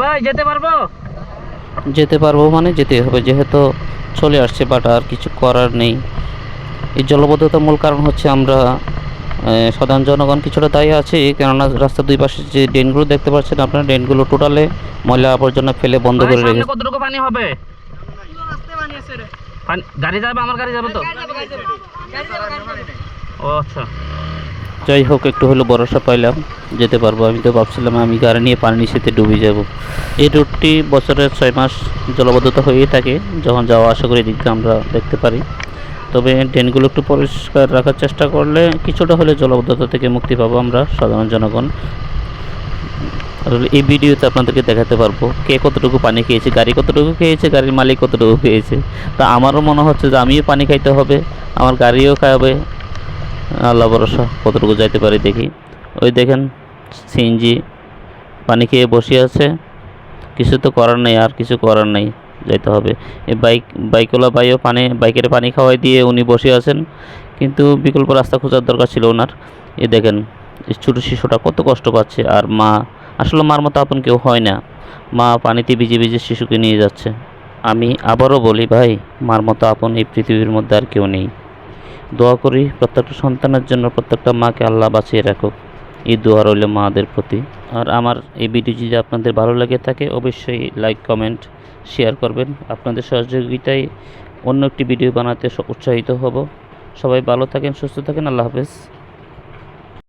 ভাই যেতে পারবো? যেতে পারবো মানে যেতে হবে, যেহেতু চলে আসছে, বাট আর কিছু করার নেই। এই জলবদ্ধতার মূল কারণ হচ্ছে আমরা সাধারণ জনগণ কিছুটা দায়ী আছে, কেননা রাস্তার দুই পাশে যে ড্রেনগুলো দেখতে পাচ্ছেন আপনারা, ড্রেনগুলো টোটালে ময়লা আবর্জনা ফেলে বন্ধ ভাই করে সামনে রেখেছে। কতটুকু পানি হবে? গাড়ি যাবে? আমার গাড়ি যাবে তো? ও আচ্ছা। যাই হোক, একটু হলেও ভরসা পাইলাম, যেতে পারবো। আমি তো ভাবছিলাম আমি গাড়ি নিয়ে পানি নিচেতে ডুবে যাব। এই রুটটি বছরের 6 মাস জলবদ্ধতা হয়েই থাকে, যখন যাওয়া আসা করি দিকটা আমরা দেখতে পারি। তবে ড্রেনগুলো একটু পরিষ্কার রাখার চেষ্টা করলে কিছুটা হলে জলবদ্ধতা থেকে মুক্তি পাবো আমরা সাধারণ জনগণ। আর এই ভিডিওতে আপনাদেরকে দেখাতে পারবো কে কতটুকু পানি খেয়েছে, গাড়ি কতটুকু খেয়েছে, গাড়ির মালিক কতটুকু খেয়েছে। তা আমারও মনে হচ্ছে যে আমিও পানি খাইতে হবে, আমার গাড়িও খাবে। আল্লাহ ভরসা কতটুকু যাইতে পারি দেখি। ওই দেখেন সিএনজি পানি খেয়ে বসে আছে, কিছু তো করার নেই, আর কিছু করার নেই, যাইতে হবে। এই বাইকওয়ালা ভাইও বাইকের পানি খাওয়াই দিয়ে উনি বসে আছেন, কিন্তু বিকল্প রাস্তা খোঁজার দরকার ছিল ওনার। এই দেখেন এই ছোটো শিশুটা কত কষ্ট পাচ্ছে, আর মা, আসলে মার মতো আপন কেউ হয় না। মা পানিতে ভিজে ভিজে শিশুকে নিয়ে যাচ্ছে। আমি আবারও বলি ভাই, মার মতো আপন এই পৃথিবীর মধ্যে আর কেউ নেই। দোয়া করি প্রত্যেকটা সন্তানের জন্য, প্রত্যেকটা মাকে আল্লাহ বাঁচিয়ে রাখুক, এই দোয়া রইল মাদের প্রতি। আর আমার এই ভিডিও যদি আপনাদের ভালো লাগে থাকে, অবশ্যই লাইক কমেন্ট শেয়ার করবেন। আপনাদের সহযোগিতায় অন্য একটি ভিডিও বানাতে উৎসাহিত হব। সবাই ভালো থাকেন, সুস্থ থাকেন, আল্লাহ হাফেজ।